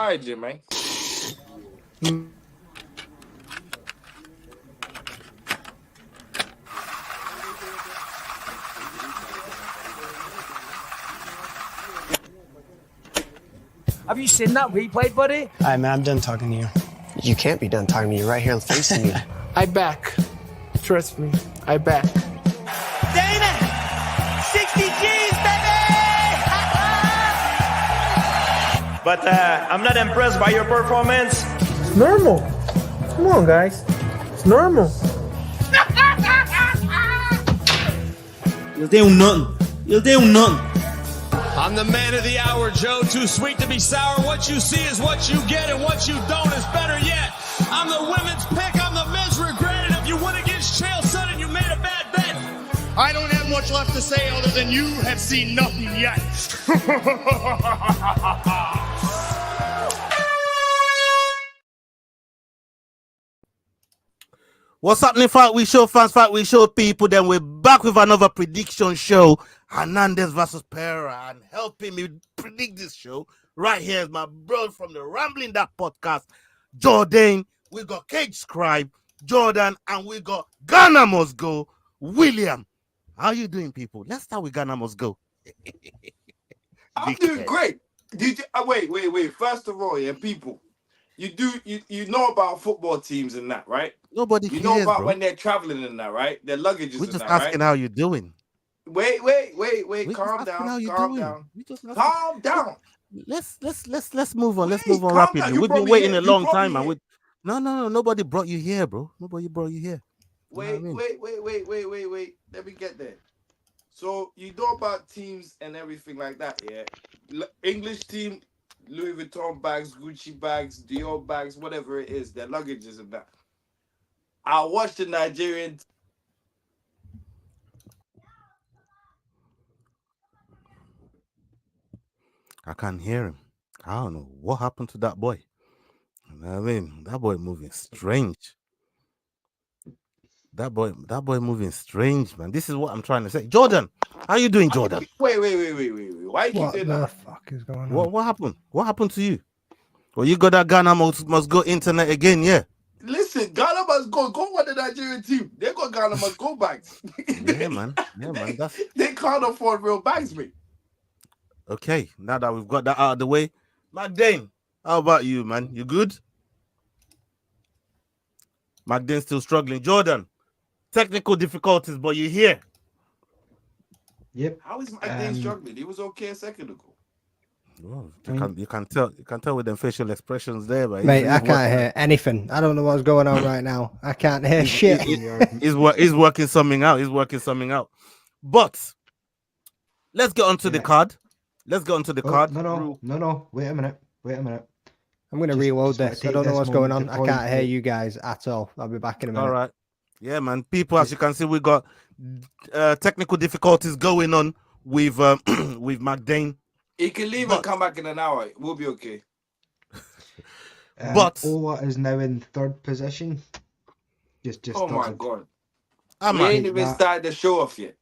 encouraging, man. Have you seen that replay, buddy? All right, man, I'm done talking to you. You can't be done talking to me right here facing me. I back. Trust me, I back. Damon! 60 G's, baby! But I'm not impressed by your performance. It's normal. Come on, guys. It's normal. You'll do nothing. You'll do nothing. I'm the man of the hour, Joe. Too sweet to be sour. What you see is what you get, and what you don't is better yet. I'm the women's pick. I'm the men's regret. And if you win against Chael Sonnen, you made a bad bet. I don't have much left to say other than you have seen nothing yet. What's happening, Fight Week Show fans, Fight Week Show people? Then we're back with another prediction show, Hernandez versus Pereira, and helping me predict this show right here is my bro from the Rambling That podcast, Jordan. We got Cage Scribe, Jordan, and we got Ghana Must Go, William. How you doing, people? Let's start with Ghana Must Go. I'm doing great. Did you, wait. First of all, yeah, people, you know about football teams and that, right? Nobody You cares, know about bro. when they're traveling and that, right? Their luggage is We're in just that, asking right? how you doing. Wait. We're Calm just asking how down. you Calm doing. down. We just asking- Calm down. Let's move on. Let's Wait, move on calm rapidly. down. You We've brought been me waiting here. a You long brought time, me and here. no. Nobody brought you here, bro. Nobody brought you here. Wait. Let me get there. So you know about teams and everything like that, yeah? English team, Louis Vuitton bags, Gucci bags, Dior bags, whatever it is, their luggage is in that. I watched the Nigerian. I can't hear him. I don't know what happened to that boy. You know what I mean, that boy moving strange. That boy moving strange, man. This is what I'm trying to say. Jordan, how you doing, Jordan? Wait. Why you keep What doing the that? fuck is going on? What happened? What happened to you? Well, you got that Ghana must go internet again, yeah. Listen, Ghana must go. Go on the Nigerian team. They got Ghana must go bags. Yeah, man. That's They can't afford real bags, mate. okay. Now that we've got that out of the way, McDane, how about you, man? You good? McDane's still struggling. Jordan, technical difficulties, but you're here. Yep. How is Mike struggling? He was okay a second ago. Well, you can tell with them facial expressions there, but Mate, I can't hear anything. I don't know what's going on right now. I can't hear shit. He's working something out. But let's get onto the card. Let's get onto the card. No. Wait a minute. I'm going to reload this. I don't know what's going on. I can't hear you guys at all. I'll be back in a minute. All right. Yeah, man. People, as you can see, we got technical difficulties going on with with McDane. He can leave and come back in an hour. We'll be okay. But Ola is now in third position. Just oh my started. god. I'm We ain't even started the show off yet.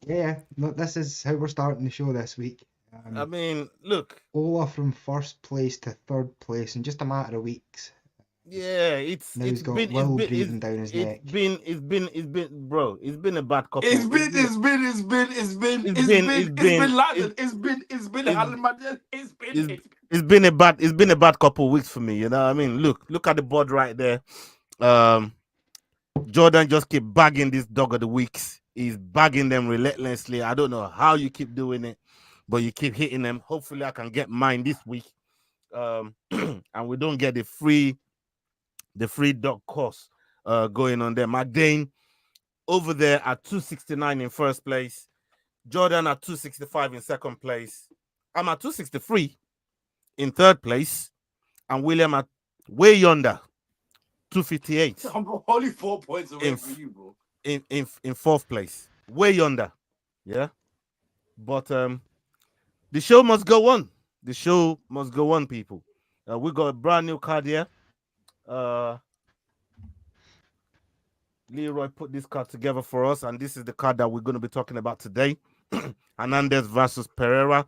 Yeah, no, this is how we're starting the show this week. I mean, look. Ola from first place to third place in just a matter of weeks. Yeah, it's He's got been Will breathing down his neck. It's been a bad couple. It's been a bad couple of weeks for me. You know what I mean? Look at the board right there. Jordan just keep bagging this dog of the weeks. He's bagging them relentlessly. I don't know how you keep doing it, but you keep hitting them. Hopefully, I can get mine this week. And we don't get the free dog course going on there. McDane over there at 269 in first place. Jordan at 265 in second place. I'm at 263 in third place. And William at way yonder, 258. I'm only 4 points away from you, bro. In fourth place. Way yonder. Yeah. But the show must go on. The show must go on, people. We got a brand new card here. Leroy put this card together for us, and this is the card that we're going to be talking about today. Hernandez versus Pereira.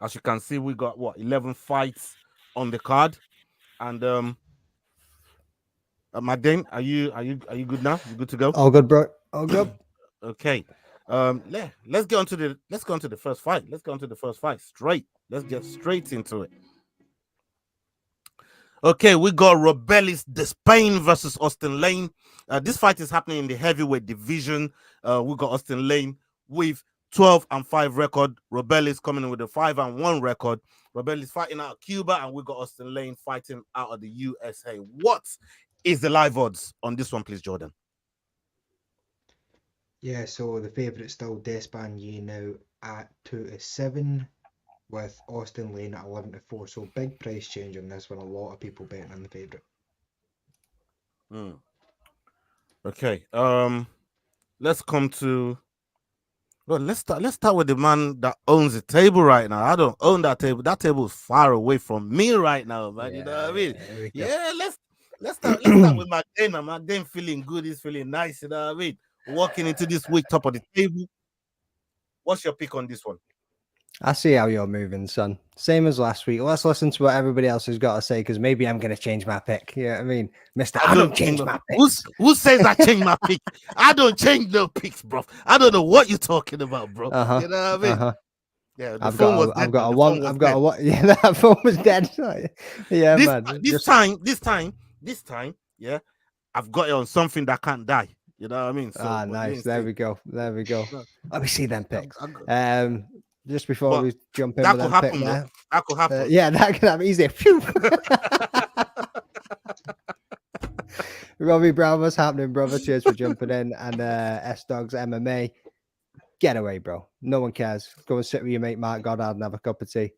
As you can see, we got 11 fights on the card. And Magdane, are you good now? You good to go? All good, bro. All good. Okay. Let's get on to the first fight. Let's go on to the first fight straight. Let's get straight into it. Okay, we got Robelis Despain versus Austin Lane. This fight is happening in the heavyweight division. We got Austin Lane with 12-5 record. Robelis coming in with a 5-1 record. Robelis fighting out of Cuba, and we got Austin Lane fighting out of the USA. What is the live odds on this one, please, Jordan? Yeah, so the favourite still Despain now at 2-7, with Austin Lane at 11-4. So big price change on this one. A lot of people betting on the favourite. Okay. Let's come to. Well, let's start with the man that owns the table right now. I don't own that table. That table is far away from me right now, man. Yeah, you know what I mean? yeah, Let's start with Magdane. Magdane feeling good. He's feeling nice. You know what I mean? Walking into this week, top of the table. What's your pick on this one? I see how you're moving, son. Same as last week. Let's listen to what everybody else has got to say, because maybe I'm going to change my pick. You know what I mean? Mister, I don't change my pick. Who says I change my pick? I don't change no picks, bro. I don't know what you're talking about, bro. You know what I mean? Yeah, I've got a one. Yeah, that phone was dead. Yeah, man. This time, yeah, I've got it on something that can't die. You know what I mean? So, nice. There we go. Let me see them picks. Just before we jump in, that could happen. That could happen. Yeah, that could happen. Easy. Phew. Robbie Brown, what's happening, brother? Cheers for jumping in. And S-Dogs MMA. Get away, bro. No one cares. Go and sit with your mate Mark Goddard and have a cup of tea.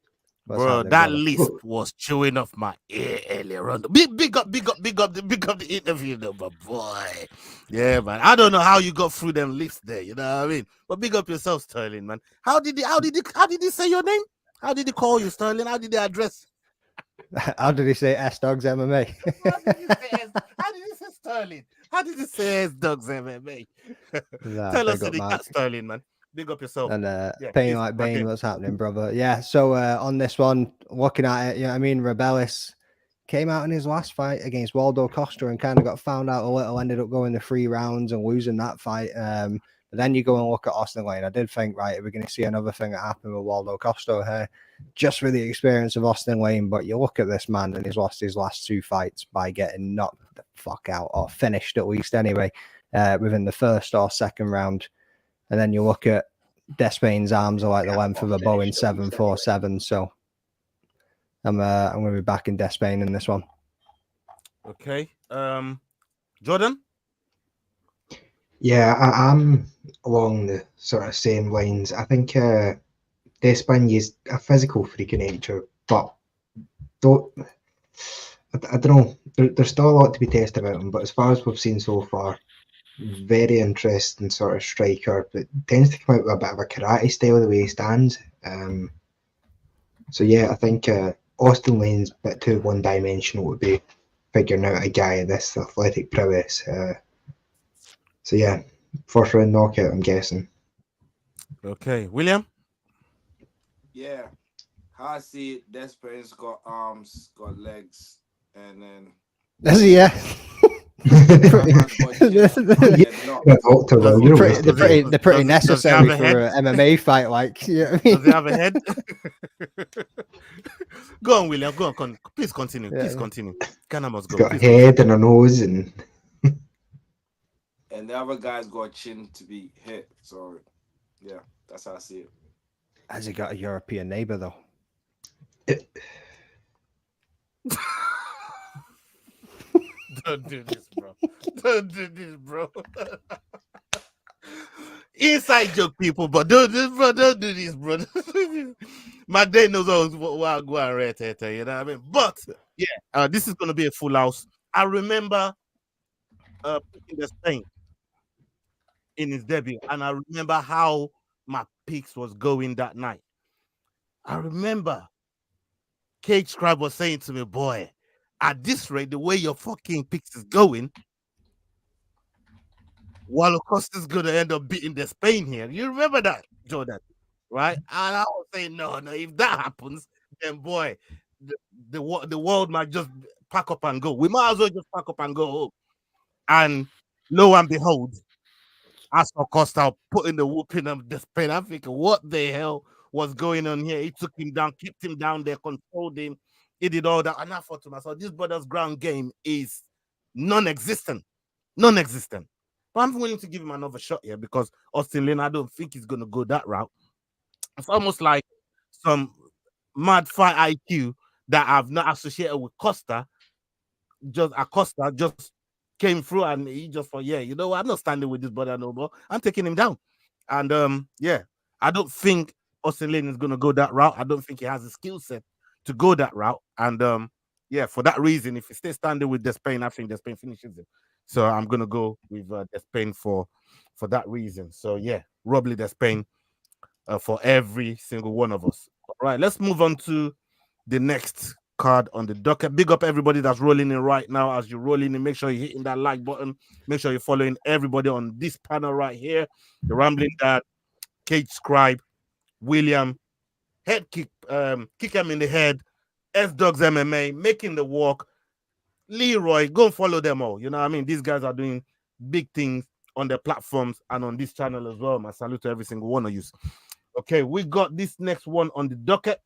Bro, that list was chewing off my ear earlier on. Big up the interview, though, my boy. Yeah, man. I don't know how you got through them lists there. You know what I mean? But big up yourself, Sterling, man. How did he say your name? How did he call you, Sterling? How did he address? How did he say S-Dogs MMA? How did he say Sterling? How did he say S-Dogs MMA? Tell us that, Sterling, man. Big up yourself. And Pain Like Bane, what's happening, brother? Yeah, so on this one, looking at it, you know what I mean? Robelis came out in his last fight against Waldo Costa and kind of got found out a little, ended up going the 3 rounds and losing that fight. But then you go and look at Austin Lane. I did think, right, we're going to see another thing that happened with Waldo Costa here, just with the experience of Austin Lane. But you look at this man and he's lost his last 2 fights by getting knocked the fuck out, or finished at least anyway, within the first or second round. And then you look at Despain's arms are like the length of a Boeing 747. So I'm going to be backing Despain in this one. Okay. Jordan? Yeah, I'm along the sort of same lines. I think Despain is a physical freak of nature, but I don't know. There's still a lot to be tested about him, but as far as we've seen so far, very interesting sort of striker, but tends to come out with a bit of a karate style the way he stands. So yeah, I think Austin Lane's a bit too one-dimensional to be figuring out a guy of this athletic prowess. So yeah, first round knockout, I'm guessing. Okay, William? Yeah, how I see it, Despain's got arms, got legs, and then... Does he, yeah? They're pretty necessary for an MMA fight, like. You know what I mean? Does he have a head? Go on, William. Go on. Please continue. Yeah. Please continue. Ghana must go. Got a head and a nose, and the other guy's got a chin to be hit. So, yeah, that's how I see it. Has he got a European neighbor though? Don't do this, bro. Don't do this, bro. Inside joke, people, but don't do this, bro. Magdane knows what I go and rate it, you know what I mean? But yeah, this is gonna be a full house. I remember picking the Spain in his debut, and I remember how my picks was going that night. I remember Cage Scribe was saying to me, boy, at this rate, the way your fucking picks is going, Waldo Costa's gonna end up beating the Spain here. You remember that, Jordan? Right? And I was saying, no, if that happens, then boy, the world might just pack up and go. We might as well just pack up and go home. And lo and behold, as for Costa putting the whooping of Despain, I'm thinking, what the hell was going on here? He took him down, kept him down there, controlled him. He did all that. And I thought to myself, this brother's ground game is non-existent. Non-existent. But I'm willing to give him another shot here because Austin Lane, I don't think he's going to go that route. It's almost like some mad fight IQ that I've not associated with Costa. Acosta just came through and he just thought, yeah, you know, I'm not standing with this brother no more. I'm taking him down. And yeah, I don't think Austin Lane is going to go that route. I don't think he has the skill set to go that route. And yeah, for that reason, if he stays standing with Despain, I think Despain finishes him. So I'm going to go with Despain for that reason. So yeah, Rob Lee Despain for every single one of us. All right, let's move on to the next card on the docket. Big up everybody that's rolling in right now. As you're rolling in, make sure you're hitting that like button. Make sure you're following everybody on this panel right here. The Rambling Dad, Cage Scribe, William, Head Kick, Kick him in the Head, S-Dogs MMA, Making the Walk, Leroy. Go and follow them all. You know what I mean? These guys are doing big things on their platforms and on this channel as well. My salute to every single one of you. Okay, we got this next one on the docket.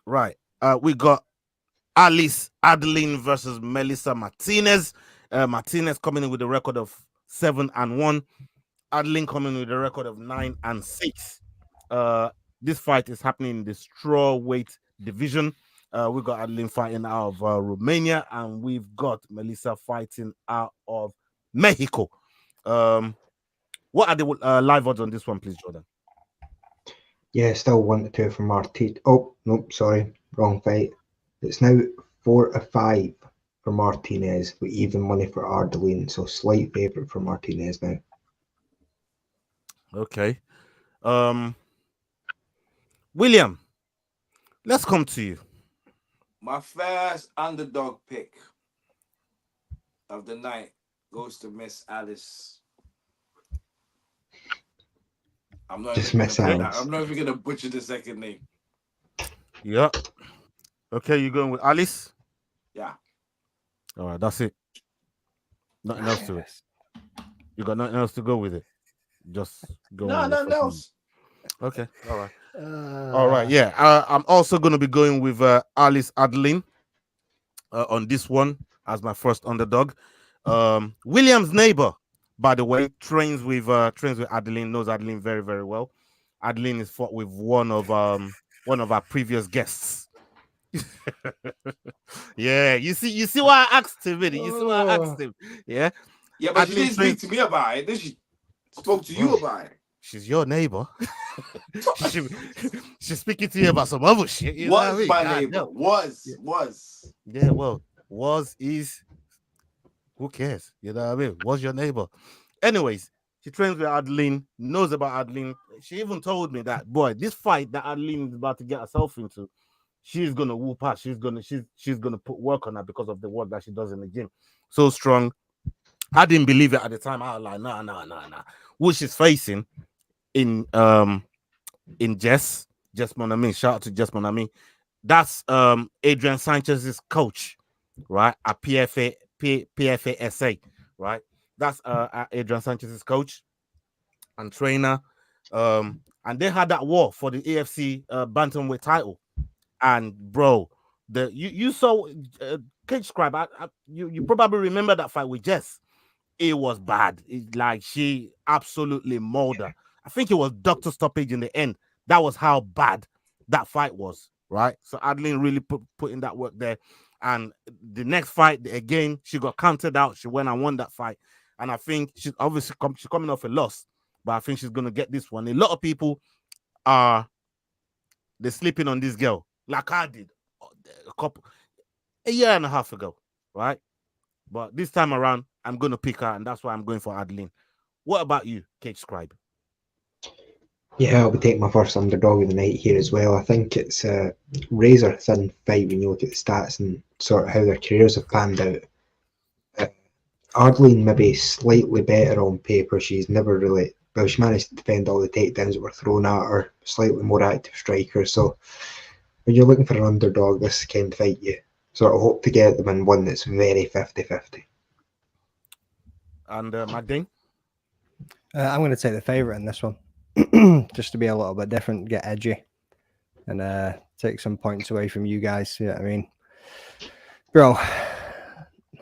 Right. We got Alice Adeline versus Melissa Martinez. Martinez coming in with a record of 7-1. Adeline coming with a record of 9-6. This fight is happening in the strawweight division. We got Adeline fighting out of Romania, and we've got Melissa fighting out of Mexico. What are the live odds on this one, please, Jordan? Yeah, still 1-2 for Martinez. Oh, nope, sorry, wrong fight. It's now 4-5 for Martinez with even money for Ardeline, so slight favorite for Martinez now. Okay. William, let's come to you. My first underdog pick of the night goes to Miss Alice. I'm not even gonna butcher the second name. Yeah. Okay, you going with Alice? Yeah. All right, that's it. Nothing else to it. You got nothing else to go with it. Just go. No, nothing else. Okay. All right. All right. Yeah. I'm also going to be going with Alice Adeline on this one as my first underdog. William's neighbor, by the way, trains with Adeline. Knows Adeline very, very well. Adeline is fought with one of our previous guests. Yeah, you see why I asked him, really. You see why I asked him. Yeah. Yeah, but Adeline she didn't speak to me about it. Then she spoke to you about it. She's your neighbor. She's speaking to you about some other shit. You know what I mean? My neighbor. Was. Yeah, well, is. Who cares? You know what I mean? Was your neighbor. Anyways, she trains with Adeline, knows about Adeline. She even told me that, boy, this fight that Adeline is about to get herself into, she's gonna whoop her. She's gonna put work on her because of the work that she does in the gym. So strong. I didn't believe it at the time. I was like, nah. Who she's facing in Jess Monami. Shout out to Jess Monami. That's Adrian Sanchez's coach, right? At PFASA, right? That's Adrian Sanchez's coach and trainer. And they had that war for the AFC bantamweight title. And bro, you saw Cage Scribe. You probably remember that fight with Jess. It was bad. Like she absolutely mauled her. I think it was doctor stoppage in the end. That was how bad that fight was, right? So Adeline really put in that work there. And the next fight, again, she got counted out. She went and won that fight. And I think she's obviously she's coming off a loss, but I think she's going to get this one. A lot of people they're sleeping on this girl, like I did a year and a half ago, right? But this time around, I'm going to pick her, and that's why I'm going for Adeline. What about you, Cage Scribe? Yeah, I'll be taking my first underdog of the night here as well. I think it's a razor thin fight when you look at the stats and sort of how their careers have panned out. Adeline maybe slightly better on paper. She's never really Well, she managed to defend all the takedowns that were thrown at her, slightly more active striker. So when you're looking for an underdog, this kind of fight, you sort of hope to get them in one that's very 50-50. And Magdine? I'm going to take the favourite in this one, just to be a little bit different, get edgy, and take some points away from you guys. You know what I mean? Bro,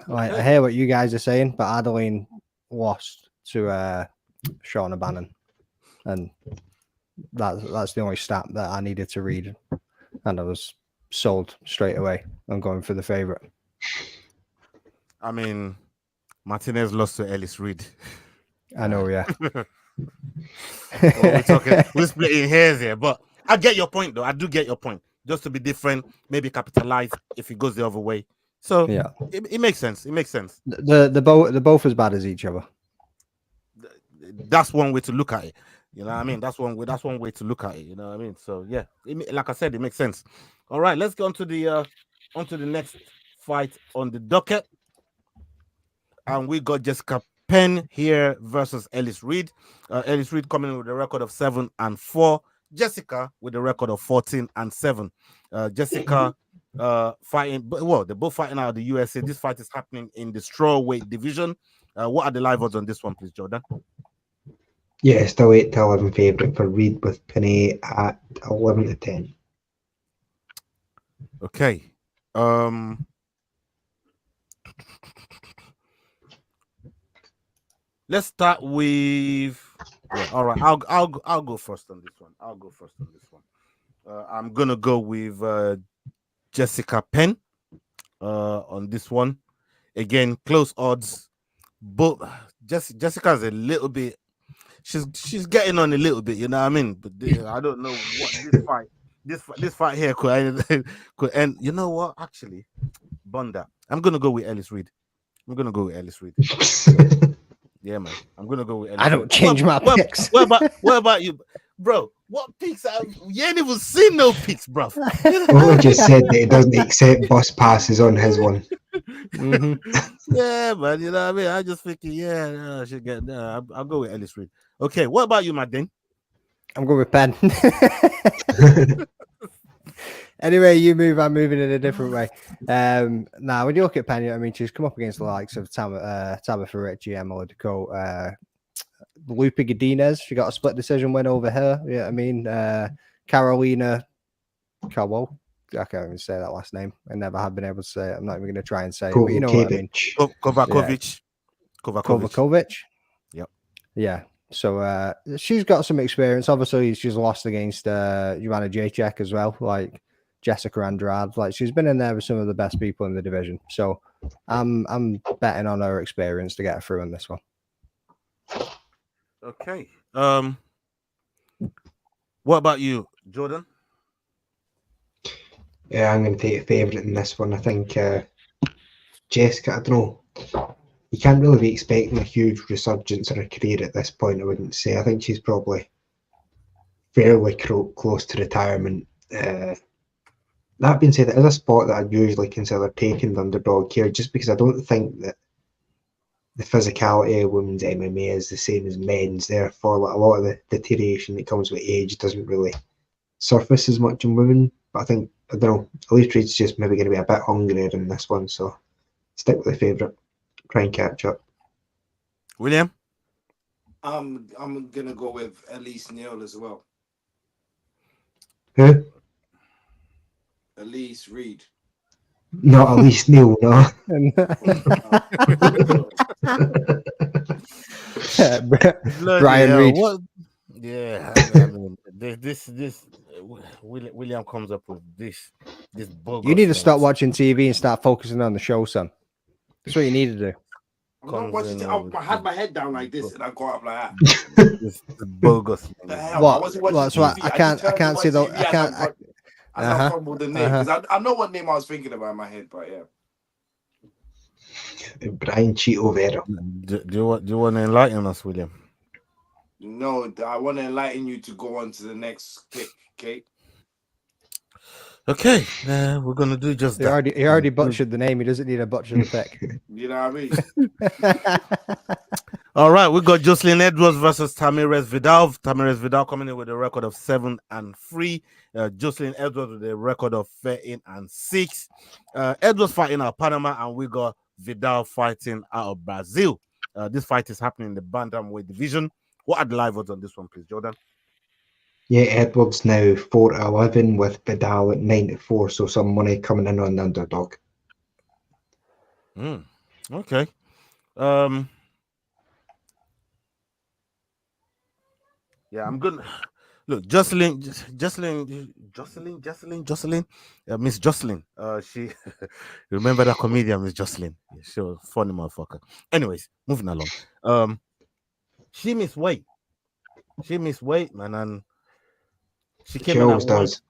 like, I hear what you guys are saying, but Adeline lost to Shauna Bannon, and that's the only stat that I needed to read, and I was sold straight away. I'm going for the favourite. I mean, Martinez lost to Ellis Reed. I know, yeah. We're splitting hairs here, but I get your point, though. I do get your point. Just to be different, maybe capitalize if it goes the other way. So yeah, it makes sense. It makes sense. They're both as bad as each other. That's one way to look at it. You know what I mean? That's one way to look at it. You know what I mean? So yeah, like I said, it makes sense. All right, let's go on to the next fight on the docket, and we got Jessica Penn here versus Ellis Reed. Ellis Reed coming in with a record of 7-4. Jessica with a record of 14-7. Jessica fighting, well, they're both fighting out of the USA. This fight is happening in the strawweight division. What are the live odds on this one, please, Jordan? Yeah, still 8-11 favourite for Reed with Penny at 11-10. Okay. Let's start with. Yeah, all right. I'll go first on this one. I'm gonna go with Jessica Penn on this one. Again, close odds. But Jessica's a little bit. She's getting on a little bit. You know what I mean? But I don't know what this fight here could end. You know what? Actually, Bonda. I'm gonna go with Ellis Reed. Yeah, man. I'm gonna go with Ellis. I don't change my picks. What about you, bro? What picks? You ain't even seen no picks, bro. Well, just said that he doesn't accept bus passes on his one. Yeah, man. You know what I mean? I just thinking, I should get. I'll go with Ellis Reed. Okay, what about you, Magdine? I'm going with Penn. Anyway, you move. I'm moving in a different way. Now, when you look at Penn, I mean, she's come up against the likes of Tabitha Ritchie, Emily Ducote, Lupe Godinez. She got a split decision win over her. Yeah, I mean, Carolina Cowell. I can't even say that last name. I never have been able to say it. I'm not even going to try and say it. But you know what I mean. Kovakovic. Yep. Yeah. So she's got some experience. Obviously, she's lost against Joanna Jacek as well, like Jessica Andrade. Like, she's been in there with some of the best people in the division. So I'm betting on her experience to get her through in this one. Okay. What about you, Jordan? Yeah, I'm going to take a favourite in this one. I think Jessica, I don't know. You can't really be expecting a huge resurgence in her career at this point, I wouldn't say. I think she's probably fairly close to retirement. That being said, it is a spot that I'd usually consider taking the underdog here, just because I don't think that the physicality of women's MMA is the same as men's. Therefore, like, a lot of the deterioration that comes with age doesn't really surface as much in women. But I think, I don't know, Elise Reed's just maybe going to be a bit hungrier in this one, so stick with the favourite. Try and catch up. William? I'm gonna go with Elise Neal as well. Who? Elise Reed. Not Elise Neal, no. Brian Reed. Yeah, I mean, this William comes up with this bogus. You need to things. stop watching TV and start focusing on the show, son. That's what you need to do. I'm not watching I had my head down like this and I got up like that. This bogus. What? So I can't see the. I can't. I fumbled the name because I know what name I was thinking about in my head, but yeah. Brian Cheeto Vera. Do you want to enlighten us, William? No, I want to enlighten you to go on to the next pick, okay? Okay, we're gonna do just that. He already butchered the name. He doesn't need to butcher the pick. You know what I mean? All right, we got Jocelyn Edwards versus Tamirez Vidal. Tamirez Vidal coming in with a record of 7-3. Jocelyn Edwards with a record of 13-6. Edwards fighting out of Panama, and we got Vidal fighting out of Brazil. This fight is happening in the bantamweight division. What are the live odds on this one, please, Jordan? Yeah, Edwards now 4-11 with Vidal at 9-4, so some money coming in on the underdog. Okay. Yeah, I'm good. Look, Jocelyn, Miss Jocelyn. She remember that comedian, Miss Jocelyn. Yeah, she was a funny motherfucker. Anyways, moving along. She missed weight. Man, and she came in at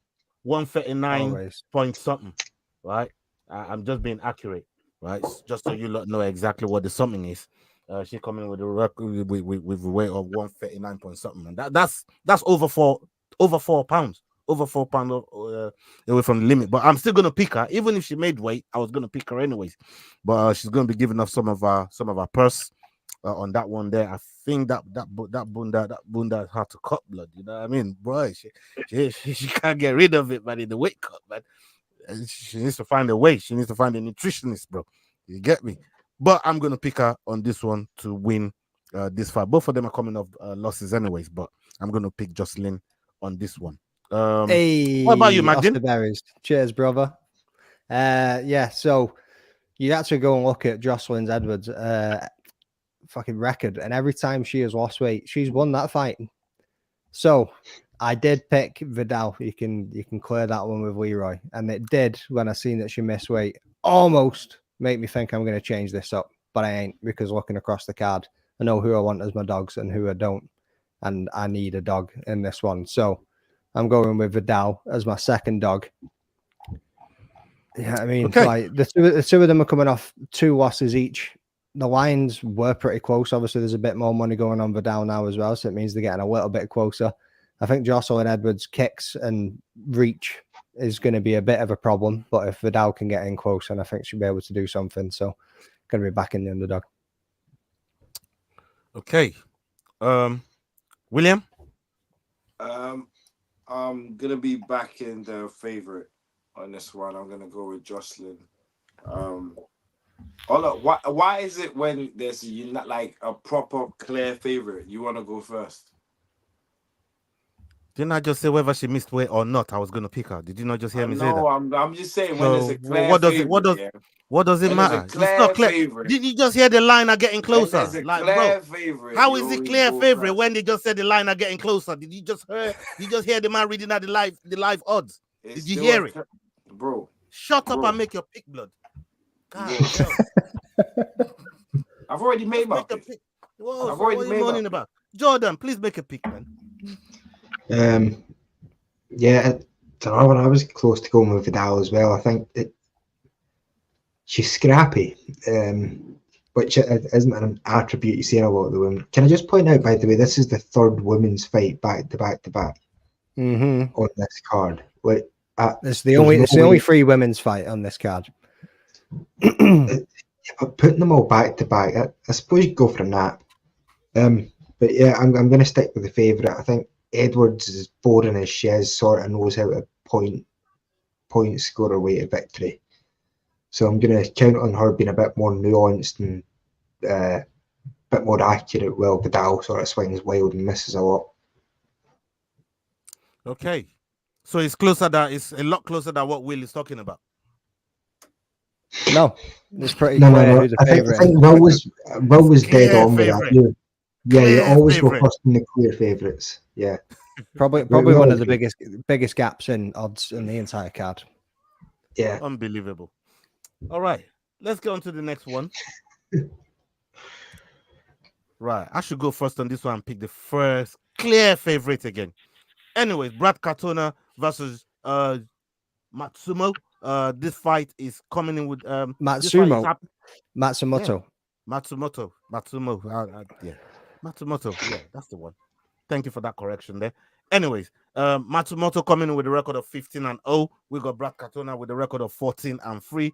139 point something. Right? I'm just being accurate, right? Just so you know exactly what the something is. She coming with a record with a weight of 139 point something, and that's over 4 pounds, away from the limit. But I'm still gonna pick her, even if she made weight. I was gonna pick her anyways, but she's gonna be giving up some of our purse on that one there. I think that bunda had to cut blood. You know what I mean, bro? She can't get rid of it, man. In the weight cut, man. She needs to find a way. She needs to find a nutritionist, bro. You get me? But I'm going to pick her on this one to win this fight. Both of them are coming off losses anyways, but I'm going to pick Jocelyn on this one. Hey, what about you, Magdin? Berries. Cheers, brother. Yeah, so you actually go and look at Jocelyn Edwards' fucking record, and every time she has lost weight, she's won that fight. So I did pick Vidal. You can clear that one with Leroy, and it did when I seen that she missed weight. Almost make me think I'm going to change this up, but I ain't, because looking across the card, I know who I want as my dogs and who I don't, and I need a dog in this one. So I'm going with Vidal as my second dog. Yeah, I mean, like the two of them are coming off 2 losses each. The lines were pretty close. Obviously, there's a bit more money going on Vidal now as well, so it means they're getting a little bit closer. I think Jocelyn Edwards' kicks and reach is going to be a bit of a problem, but if Vidal can get in close, and I think she'll be able to do something, so going to be back in the underdog. Okay, William. I'm gonna be back in the favorite on this one. I'm gonna go with Jocelyn. Why is it when there's not like a proper clear favorite, you want to go first? Didn't I just say whether she missed weight or not? I was going to pick her. Did you not just hear me say that? No, I'm just saying when there's a clear what does it matter? It's not clear. Favorite. Did you just hear the line are getting closer? Like, bro, favorite, how is it clear favorite when they just said the line are getting closer? Did you just hear the man reading out the live odds? Did you hear it? Bro. Shut up and make your pick, blood. God, I've already made my pick. Whoa, I've already made my about. Jordan, please make a pick, man. Yeah, I was close to going with Vidal as well. I think she's scrappy, which isn't an attribute you see in a lot of the women. Can I just point out, by the way, this is the 3rd women's fight back to back on this card. Like, it's the only 3 women's fight on this card. But putting them all back to back, I suppose you go for a nap. But yeah, I'm going to stick with the favourite. I think Edwards, as boring as she is, sort of knows how to point score her way to victory. So I'm going to count on her being a bit more nuanced and a bit more accurate. Well, Vidal sort of swings wild and misses a lot. Okay, so it's a lot closer than what Will is talking about. No, it's pretty clear who the favourite is. I think Will was dead on with that. You always go first in the clear favourites. Yeah, probably one of the biggest gaps in odds in the entire card. Yeah, unbelievable. All right, let's go on to the next one. Right, I should go first on this one and pick the first clear favourite again. Anyways, Brad Katona versus Matsumo. This fight is coming in with Matsumoto. Yeah. Matsumoto. Matsumoto. Yeah, that's the one. Thank you for that correction there. Anyways, Matsumoto coming in with a record of 15-0. We got Brad Katona with a record of 14-3.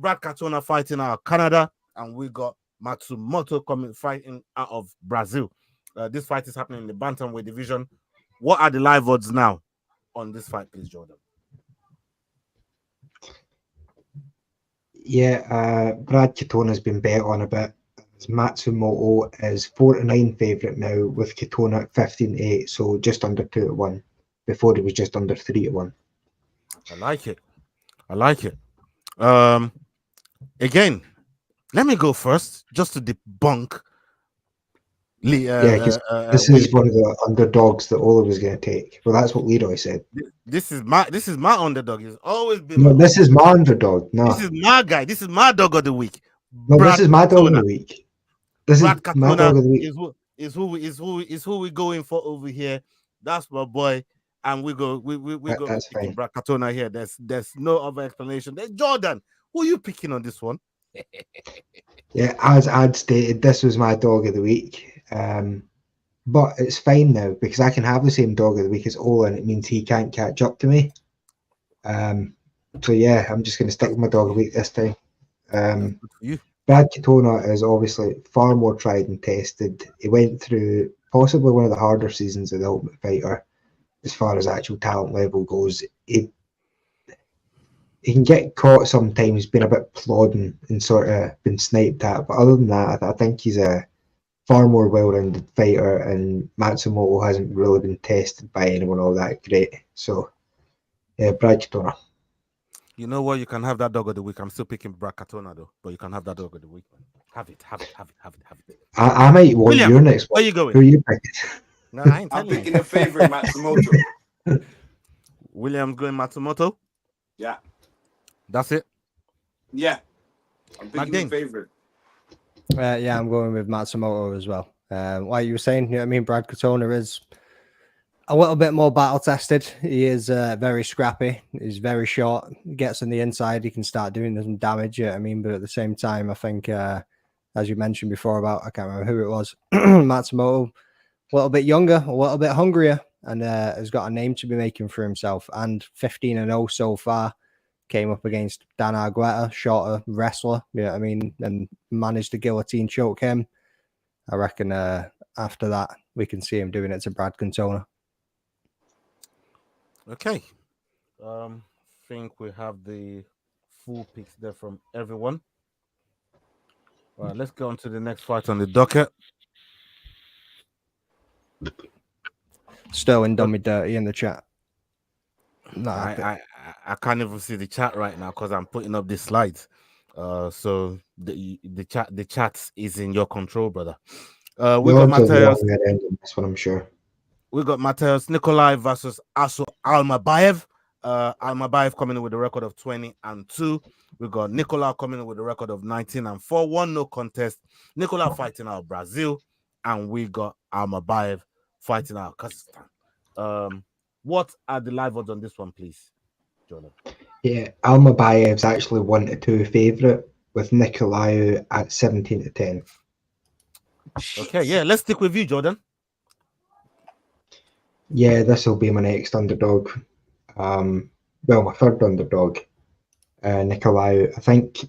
Brad Katona fighting out of Canada, and we got Matsumoto coming fighting out of Brazil. This fight is happening in the bantamweight division. What are the live odds now on this fight, please, Jordan? Yeah, Brad Katona has been bet on a bit. Matsumoto is 4-9 favourite now, with Katona at 15-8, so just under 2-1. Before he was just under 3-1. I like it. Again, let me go first just to debunk. This is one of the underdogs that Ola was going to take. Well, that's what Leroy said. This is my underdog. It's always been. No, this is my underdog. No, this is my guy. This is my dog of the week. No, this is my dog of the week. This Brad is my dog of the week. Is who we going for over here. That's my boy, and we go picking Brad Katona here. There's no other explanation. There's Jordan. Who are you picking on this one? Yeah, as I'd stated, this was my dog of the week. But it's fine now because I can have the same dog of the week as Ola, and it means he can't catch up to me. So yeah, I'm just going to stick with my dog of the week this time. Brad Katona is obviously far more tried and tested. He went through possibly one of the harder seasons of the Ultimate Fighter as far as actual talent level goes. He can get caught sometimes being a bit plodding and sort of been sniped at, but other than that, I think he's a far more well-rounded fighter, and Matsumoto hasn't really been tested by anyone all that great. So, yeah, Brad Katona. You know what? You can have that dog of the week. I'm still picking Brad Katona though, but you can have that dog of the week. Have it. I might want William, your next one. Where you going? Who are you picking? No, I ain't I'm telling picking you. the favorite, Matsumoto. William's going Matsumoto. Yeah. That's it. Yeah. I'm picking the favorite. Yeah, I'm going with Matsumoto as well. Like you were saying, you know what I mean? Brad Katona is a little bit more battle tested. He is very scrappy. He's very short. He gets on the inside. He can start doing some damage. You know what I mean? But at the same time, I think, as you mentioned before about, I can't remember who it was, Matsumoto, a little bit younger, a little bit hungrier, and has got a name to be making for himself. And 15-0 so far. Came up against Dan Argueta, shorter wrestler, you know what I mean, and managed to guillotine choke him. I reckon after that, we can see him doing it to Brad Katona. Okay. Think we have the full picks there from everyone. All right, let's go on to the next fight on the docket. Sterling done me dirty in the chat. No, I can't even see the chat right now because I'm putting up the slides. So the chat is in your control, brother. We got Mateus. That's what I'm sure. We got Mateus Nikolai versus Aso Almabayev. Almabayev coming in with a record of 20-2. We got Nikolai coming in with a record of 19-4. 1-0 contest. Nikolai fighting out of Brazil, and we got Almabayev fighting out of Kazakhstan. What are the live odds on this one, please, Jordan? Yeah, Almabayev's actually 1-2 favourite, with Nikolai at 17-10. Okay, yeah, let's stick with you, Jordan. Yeah, this will be my next underdog. Well, my third underdog, Nikolai. I think,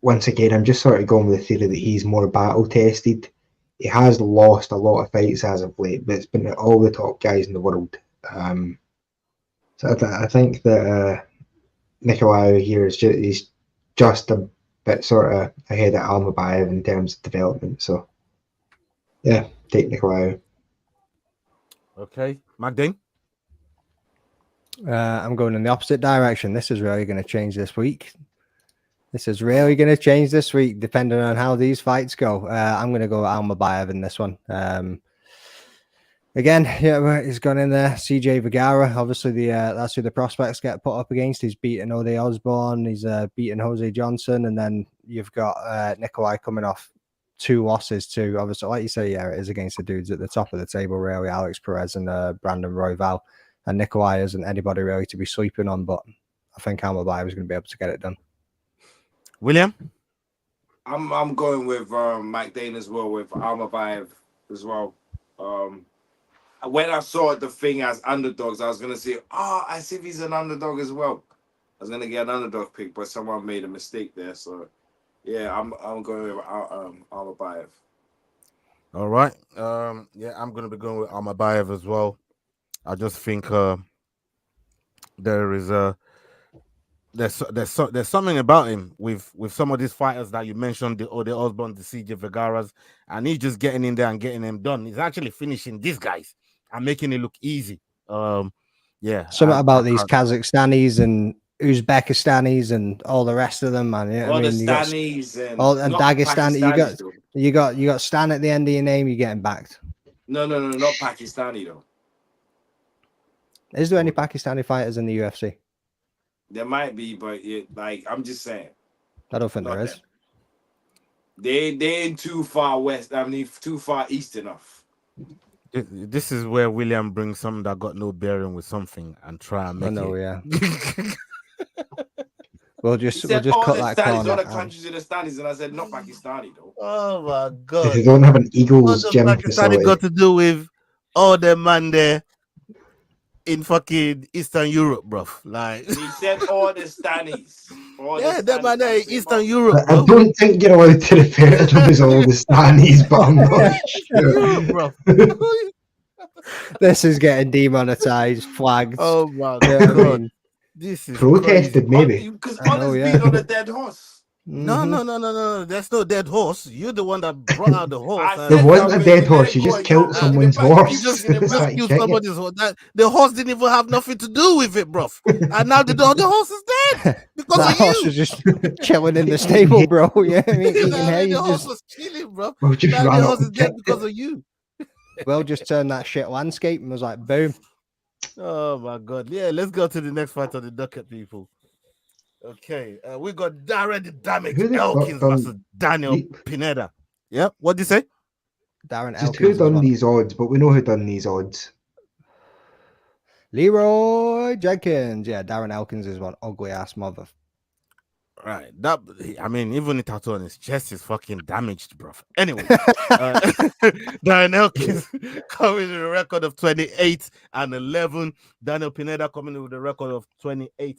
once again, I'm just sort of going with the theory that he's more battle tested. He has lost a lot of fights as of late, but it's been all the top guys in the world. So I think that Nikolai here is he's just a bit sort of ahead of Almabayev in terms of development. So, yeah, take Nikolai. Okay, Magdane? I'm going in the opposite direction. This is really going to change this week. Depending on how these fights go. I'm going to go Almabayev in this one. Again, yeah, he's gone in there. CJ Vergara, obviously that's who the prospects get put up against. He's beaten Ode Osborne, he's beaten Jose Johnson, and then you've got Nikolai coming off 2 losses to, obviously, like you say, yeah, it is against the dudes at the top of the table, really, Alex Perez and Brandon Royval. And Nikolai isn't anybody really to be sleeping on, but I think Almabayev is going to be able to get it done. William? I'm going with Mike Dane as well, with Almabayev as well. When I saw the thing as underdogs, I was going to say, I see if he's an underdog as well. I was going to get an underdog pick, but someone made a mistake there. So, Yeah, I'm going with Almabayev. All right. Yeah, I'm gonna be going with Almabayev as well. I just think there is there's something about him with some of these fighters that you mentioned, the Ode Osborne, the CJ Vergara's, and he's just getting in there and getting them done. He's actually finishing these guys and making it look easy. Yeah, Something about these Kazakhstanis and Uzbekistanis and all the rest of them, man. Yeah, All I the mean, you got Stanis and and not Dagestan. Pakistanis, though. You got Stan at the end of your name. You're getting backed. No, not Pakistani though. Is there any Pakistani fighters in the UFC? There might be, but I'm just saying. I don't think Not there is. them. They ain't too far west. I mean, too far east enough. This is where William brings something that got no bearing with something and try and make I know, it. yeah. we'll just He said cut all the that Stanis, corner. all the countries in the Stanis, and I said not Pakistani though. Oh my god! They don't have an Eagles What gym the Pakistani facility. got to do with all them man there in fucking Eastern Europe, bro? Like He said all the Stanis. yeah, them man there in Stanis. Eastern Europe, I bro. don't think you're allowed to refer to them as all the Stanis, but I'm not sure. Europe, bro. This is getting demonetized, flagged. Oh my You know what I god, mean? this is Protested, maybe. Because I know, Honest yeah. beat on a dead horse. No, there's no dead horse. You're the one that brought out the horse. I There said wasn't that a when dead you horse. let You go just and killed you someone's back, you horse. just in the It's back. like You chicken. somebody's horse. The horse didn't even have nothing to do with it, bro. And now the horse is dead because That of horse you. was just chilling in the stable, bro. Yeah, I mean, You eating know what I hay. mean? The horse Just was chilling, bro. Well, just Now ran the up horse is and dead kicked because it. of you. well, just turned that shit landscape and was like, boom. Oh my god. Yeah, let's go to the next fight on the docket, people. Okay, we got Darren the Damage Who the fuck Elkins done versus Daniel the- Pineda. Yeah, what did you say? Darren Just Elkins who is done one. these odds, but we know who done these odds. Leroy Jenkins. Yeah, Darren Elkins is one ugly ass mother. Right, that I mean, even the tattoo on his chest is fucking damaged, bro. Anyway, Darren Elkins coming with a record of 28-11. Daniel Pineda coming with a record of 28-16.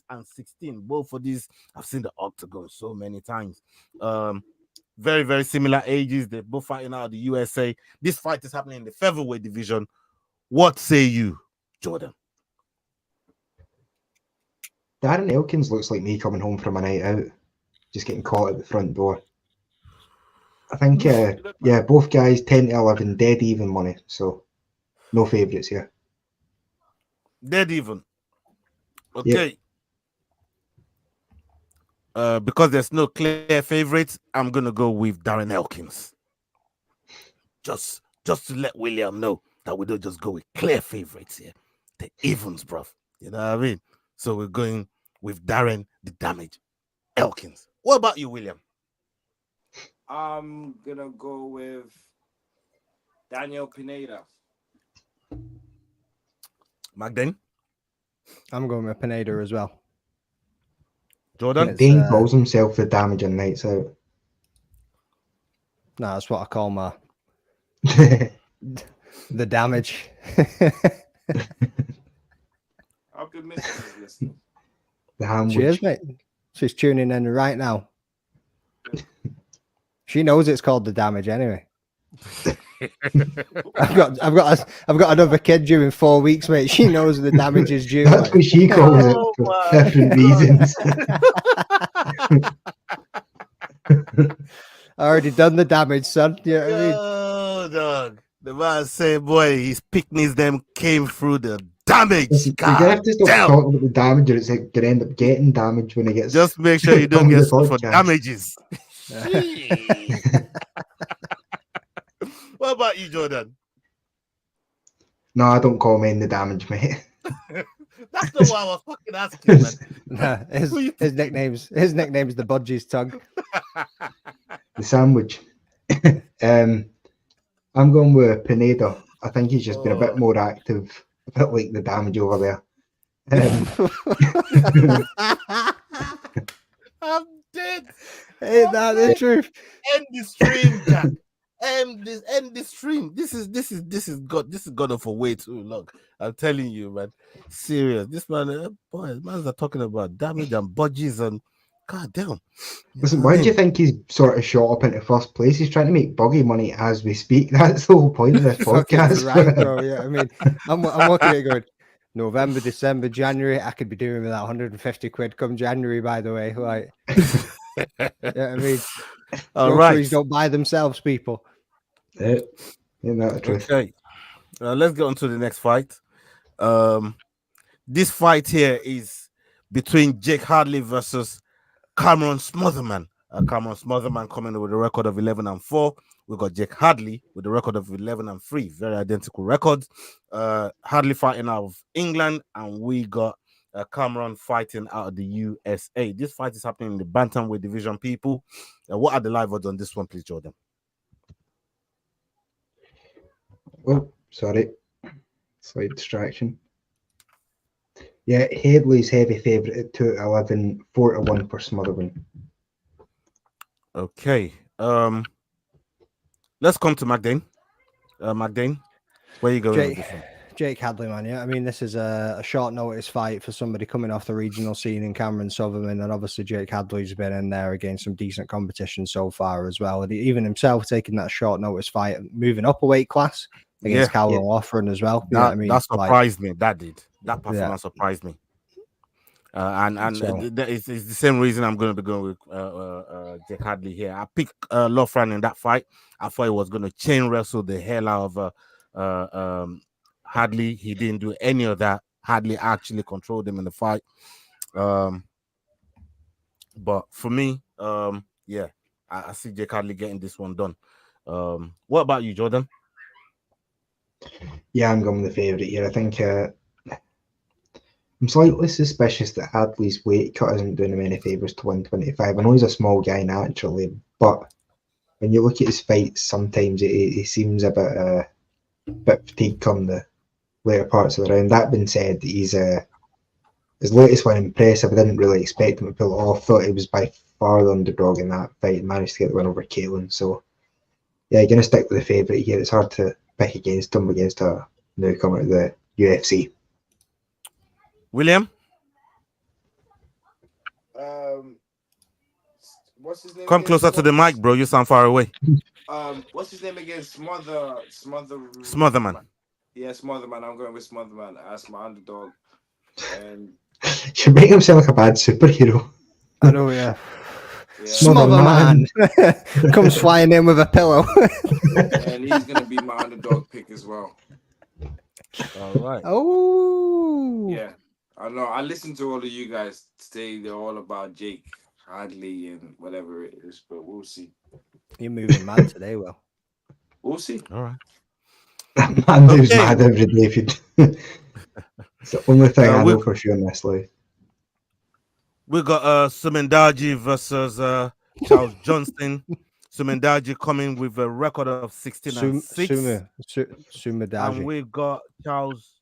Both of these, I've seen the octagon so many times. Very, very similar ages. They're both fighting out of the USA. This fight is happening in the featherweight division. What say you, Jordan? Darren Elkins looks like me coming home from a night out, just getting caught at the front door. I think, yeah, both guys 10-11, dead even money, so no favourites here. Dead even. Okay. Because there's no clear favorites, I'm gonna go with Darren Elkins. Just to let William know that we don't just go with clear favorites here. The evens, bruv. You know what I mean? So we're going with Darren the Damage Elkins. What about you, William? I'm gonna go with Daniel Pineda. Magdane? I'm going with Pineda as well. Jordan? Dane calls himself the Damage and Nights Out. No, that's what I call my the damage. I've been missing this listening. The Hamwich. Cheers, mate. She's tuning in right now. She knows it's called the damage anyway. I've got another kid due in 4 weeks, mate. She knows the damage is due. That's what she calls it for different reasons. I already done the damage, son. You know what I mean? Oh, dog. The man say, boy, his picnics them came through the damage. You're gonna have to stop talking about the damage, or it's like gonna end up getting damage when it gets. Just make sure you don't on the get sued for podcast. damages. What about you, Jordan? No, I don't call men the damage, mate. That's not what I was fucking asking, man. Nah, his nickname's the Budgie's tongue. The sandwich. I'm going with Pineda. I think he's just been a bit more active, a bit like the damage over there. I'm dead. Ain't that the truth? End the stream, Jack. End the stream. This is gone for way too long. I'm telling you, man. Serious. This man, boy, man's are talking about damage and budgies and God damn. Listen, why do you think he's sort of shot up into first place? He's trying to make buggy money as we speak. That's the whole point of this Fucking podcast. right, bro. Yeah, I mean, I'm looking at it going November, December, January. I could be doing with that 150 quid come January. By the way, like, yeah, I mean, all groceries right. don't buy themselves, people. Isn't that the truth? Okay, let's get on to the next fight. This fight here is between Jake Hadley versus Cameron Smotherman. Cameron Smotherman coming with a record of 11-4. We got Jake Hadley with a record of 11-3. Very identical records. Hadley fighting out of England, and we got Cameron fighting out of the USA. This fight is happening in the bantamweight division, people. What are the live odds on this one, please, Jordan? Oh, sorry. Slight distraction. Yeah, Hadley's heavy favourite at 2-11, 4-1 for Smotherman. Okay. Let's come to McDane. McDane, where are you going with this one? Jake Hadley, man. Yeah, I mean, this is a short notice fight for somebody coming off the regional scene in Cameron Smotherman, and obviously Jake Hadley's been in there against some decent competition so far as well. And even himself taking that short notice fight, moving up a weight class against Calvin Loughran as well. That, you know what I mean? That surprised me. That did. That performance surprised me. So, It's the same reason I'm going to be going with Jake Hadley here. I picked Loughran in that fight. I thought he was going to chain wrestle the hell out of Hadley. He didn't do any of that. Hadley actually controlled him in the fight. But for me, I see Jake Hadley getting this one done. What about you, Jordan? Yeah, I'm going with the favourite here. I think I'm slightly suspicious that Hadley's weight cut isn't doing him any favours to 125. I know he's a small guy naturally, but when you look at his fights, sometimes he seems a bit fatigued on the later parts of the round. That being said, he's his latest one impressive. I didn't really expect him to pull it off. Thought he was by far the underdog in that fight and managed to get the win over Kalen. So yeah, going to stick with the favourite here. It's hard to pick against him against a newcomer to the UFC. William? What's his name? Come closer to the mic, bro. You sound far away. What's his name again? Smotherman. Yeah, Smotherman. I'm going with Smotherman as my underdog. And Should make him sound like a bad superhero. I know, yeah. Smotherman comes flying in with a pillow. And he's going to be my underdog pick as well. All right. Oh. Yeah. I know. I listen to all of you guys say they're all about Jake Hadley and whatever it is, but we'll see. You're moving mad today, Will. We'll see. All right. That man moves mad every day. It's the only thing I know for sure in this life. We got Sumendaji versus Charles Johnson. Sumendaji coming with a record of 16-6. Sumendaji. And we got Charles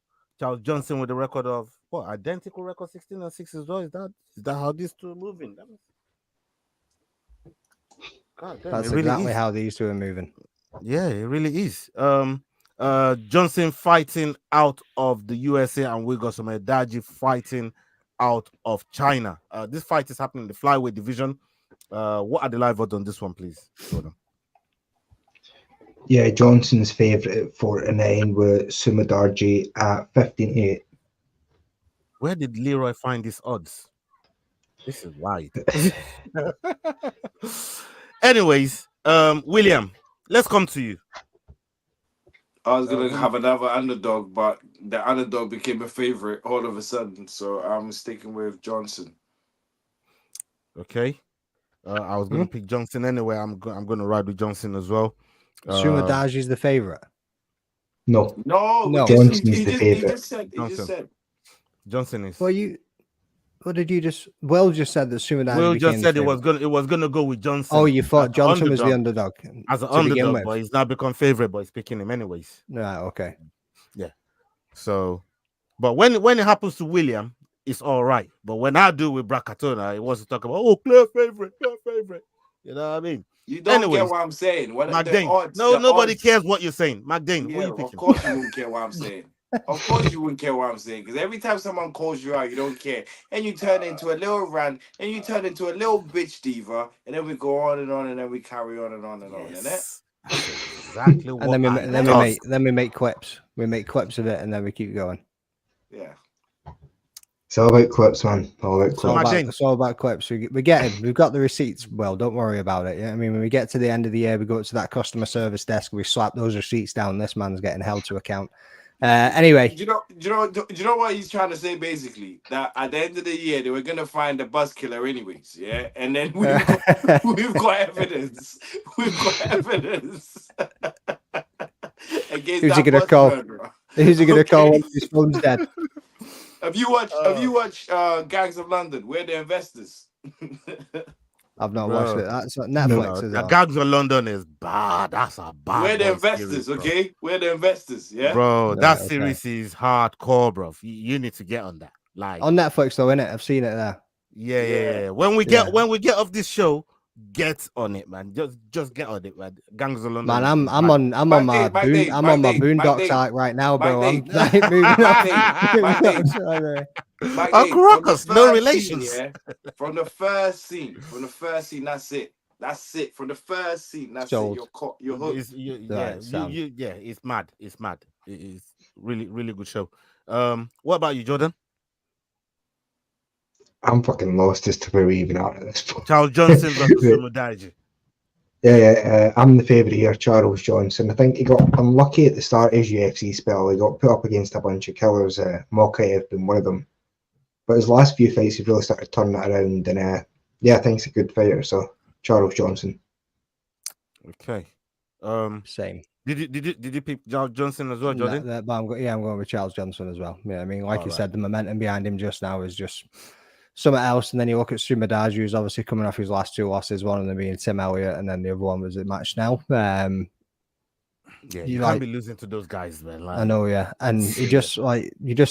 Johnson with a record of what? Identical record, 16-6 as well. Is that how these two are moving? God damn, that's really exactly is. how these two are moving. Yeah, it really is. Johnson fighting out of the USA, and we got Sumendaji fighting out of China. This fight is happening in the flyweight division. What are the live odds on this one, please, Jordan? Yeah, Johnson's favourite at 4-9 with Sumendaji at 15-8. Where did Leroy find these odds? This is wide. Anyways, William, let's come to you. I was going to have another underdog, but the underdog became a favorite all of a sudden. So I'm sticking with Johnson. Okay. I was going to pick Johnson anyway. I'm going to ride with Johnson as well. Sumendaji is the favorite. No. Johnson's the favorite. He just said. Johnson is. Well, what did you just? Will just said that Sumendaji. Will just said it was gonna go with Johnson. Oh, you thought Johnson was the underdog as an underdog, but he's now become favorite, but he's picking him anyways. Right. Okay. Yeah. So, but when it happens to William, it's all right. But when I do with Bracatona, it wants to talk about clear favorite. You know what I mean? You don't get what I'm saying. McDane. Nobody cares what you're saying. McDane, Yeah, what are you picking? of course you don't care what I'm saying. Of course you wouldn't care what I'm saying, because every time someone calls you out, you don't care. And you turn into a little rant, and you turn into a little bitch diva, and then we go on, and then we carry on and on and on, innit? That's exactly And what then I we make clips. We make clips of it, and then we keep going. Yeah. It's all about clips, man. All about clips. It's all about clips. We get it. We've got the receipts. Well, don't worry about it. Yeah, I mean, when we get to the end of the year, we go to that customer service desk. We slap those receipts down. This man's getting held to account. Anyway, Do you know what he's trying to say? Basically, that at the end of the year they were gonna find the bus killer, anyways. Yeah, and then we've got evidence. We've got evidence. Against who's he that gonna bus call? murderer. Who's he gonna call Okay? when his phone's dead? Have you watched Gangs of London? We're the investors. I've not watched it. That's Netflix. No, Is the it? Gangs of London is bad. That's a bad. We're the boy investors, series, okay? We're the investors, yeah. Bro, that okay. series is hardcore, bro. You need to get on that. Like On Netflix, though, innit? I've seen it there. Yeah. When we get off this show, get on it, man. Just get on it, man. Gangs of London. Man, I'm on my Boondocks site right now, bro. I'm like moving Caracas, no relations. Yeah, from the first scene, that's it. That's it. From the first scene, that's it. You're hooked. It's mad. It's mad. It is really, really good show. What about you, Jordan? I'm fucking lost as to where we even are at this point. Charles Johnson versus Sumudaiji. Yeah. I'm the favourite here, Charles Johnson. I think he got unlucky at the start of his UFC spell. He got put up against a bunch of killers. Mokaev been one of them. But his last few fights, he's really started turning it around. And I think he's a good fighter. So Charles Johnson. Okay. Same. Did you pick Charles Johnson as well, Jordan? I'm going with Charles Johnson as well. Yeah, I mean, like you said, the momentum behind him just now is just something else. And then you look at Sumudaiji, who's obviously coming off his last two losses, one of them being Tim Elliott, and then the other one was at Matt Schnell. You can't be losing to those guys, man. Like, I know, yeah. And you just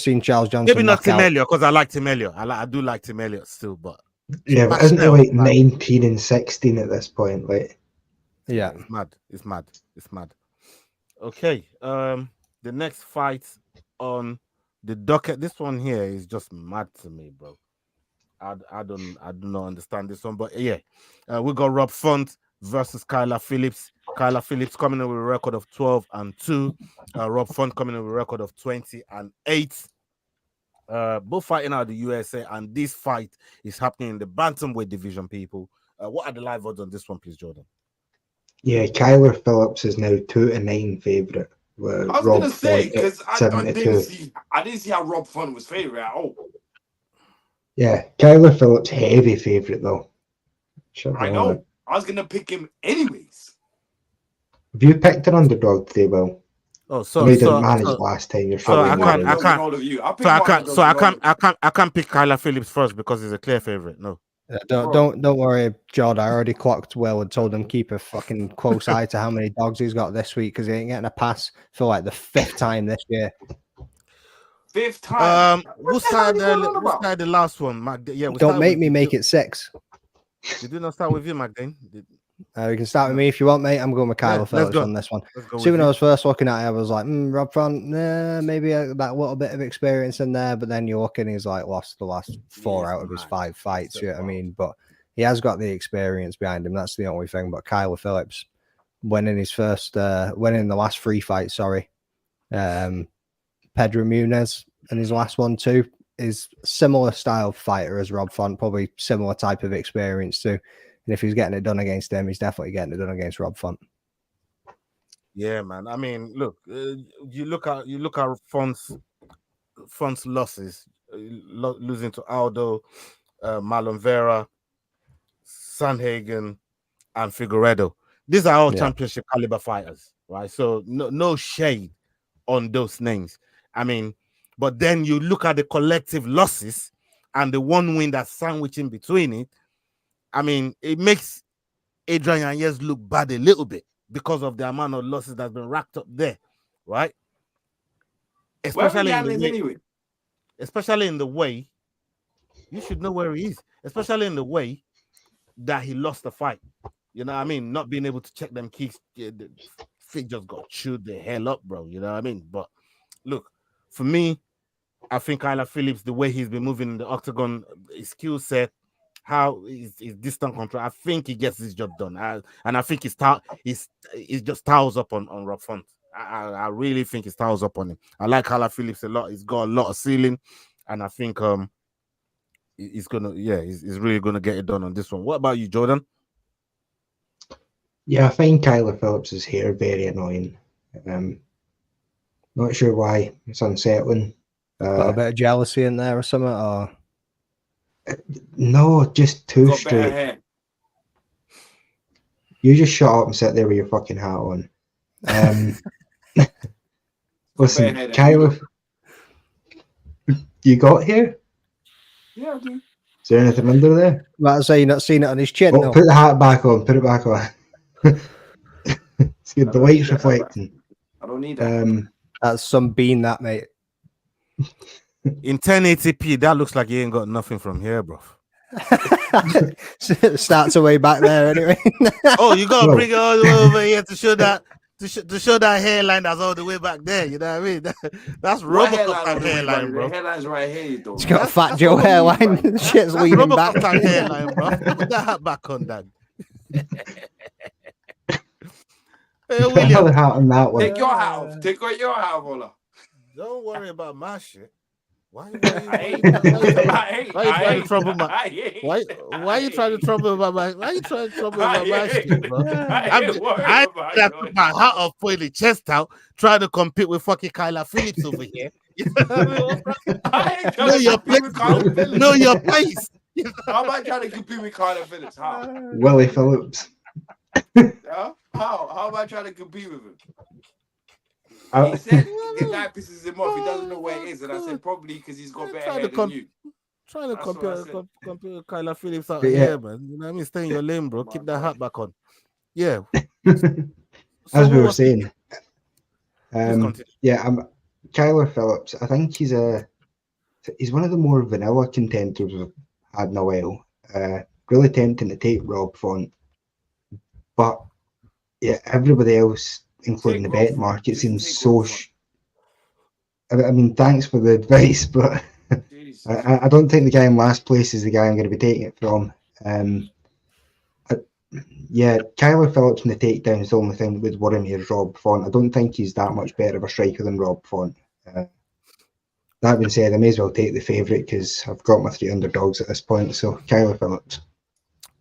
seen Charles Johnson. Maybe not Tim Elliott, because I like Tim Elliott. I do like Tim Elliott still, but yeah, but isn't he like 19 and 16 at this point? Like, yeah, it's mad. Okay, the next fight on the docket. This one here is just mad to me, bro. I do not understand this one, but yeah, we got Rob Font versus Kyler Phillips. Kyler Phillips coming in with a record of 12-2. Rob Font coming in with a record of 20-8. Both fighting out of the USA, and this fight is happening in the bantamweight division. People, what are the live odds on this one, please, Jordan? Yeah, Kyler Phillips is now 2-9 favourite. I was gonna say, because I didn't see how Rob Font was favourite at all. Yeah, Kyler Phillips heavy favourite though. I know. I was gonna pick him anyways. Have you picked an underdog today, Will? Oh, so you didn't manage last time. You're I can't pick Kyler Phillips first because he's a clear favourite. No. Don't worry, Jord. I already clocked Will and told him keep a fucking close eye to how many dogs he's got this week because he ain't getting a pass for like the 5th time this year. 5th time. Who started the last one? Don't make me make it 6. Did you not start with you, McDane? We can start with me if you want, mate. I'm going with Kyler Phillips on this one. See, when I was first looking at it, I was like, Rob Font, maybe that little bit of experience in there. But then you look and he's like lost the last 4 out of his 5 fights. You know what I mean? But he has got the experience behind him. That's the only thing. But Kyler Phillips winning the last 3 fights, Pedro Munez in his last one too, is similar style fighter as Rob Font, probably similar type of experience too. And if he's getting it done against him, he's definitely getting it done against Rob Font. Yeah, man. I mean, look, you look at Font's losses, losing to Aldo, Marlon Vera, Sandhagen, and Figueredo. These are all championship caliber fighters, right? So no shade on those names. I mean, but then you look at the collective losses and the one win that's sandwiched in between it. I mean, it makes Adrian Yanez look bad a little bit because of the amount of losses that's been racked up there, right? Especially in the way you should know where he is, especially in the way that he lost the fight. You know what I mean? Not being able to check them kicks, the feet just got chewed the hell up, bro. You know what I mean? But look, for me, I think Kyler Phillips, the way he's been moving in the octagon, his skill set, how his distant control, I think he gets this job done. And I think he just towels up on Rob Font. I really think he towels up on him. I like Kyler Phillips a lot. He's got a lot of ceiling, and I think he's really gonna get it done on this one. What about you, Jordan? Yeah, I find Kyler Phillips' hair very annoying. Not sure why. It's unsettling. Got a bit of jealousy in there or something, or no, just too Got better straight. hair. You just shut up and sit there with your fucking hat on. Listen, hair than Kyler, you got hair? Yeah, I do. Is there anything under there? Like I say, you're not seeing it on his chin. Oh, No. put the hat back on. Put it back on. It's good. The light's reflecting. I don't need that. That's some bean, that, mate. In 1080p, that looks like you ain't got nothing from here, bro. Starts away back there anyway. Oh, you gotta bring it all the way over here to show that hairline that's all the way back there. You know what I mean? That's Robocop type hairline, bro. The hairline's right here, though. He's got a Fat Joe hairline. Shit's leaning back. Robocop type hairline, bro. Put that hat back on, Dad. Hey, William. Hat on that one. Take your hat off. Take your hat off, Ola. Don't worry about my shit. Why you trying to trouble my shit, bro? I put my hat off, put the chest out, trying to compete with fucking Kyler Phillips over here. Know your place, bro. Know your place. How am I trying to compete with Kyler Phillips? How? Willie Phillips. How am I trying to compete with him? Oh. He said the guy pisses him off. He doesn't know where it is, and I said probably because he's got better hair than you. Trying to compare with Kyler Phillips out But here, man. You know what I mean? Stay in your lane, bro. Keep that hat back on. Yeah. As we were saying, Kyler Phillips. I think he's one of the more vanilla contenders we've had in a while. Really tempting to take Rob Font, but yeah, everybody else, including the bet market, seems so. I mean, thanks for the advice, but I don't think the guy in last place is the guy I'm going to be taking it from. Kyler Phillips in the takedown is the only thing that would worry me is Rob Font. I don't think he's that much better of a striker than Rob Font. That being said, I may as well take the favourite because I've got my 3 underdogs at this point. So Kyler Phillips.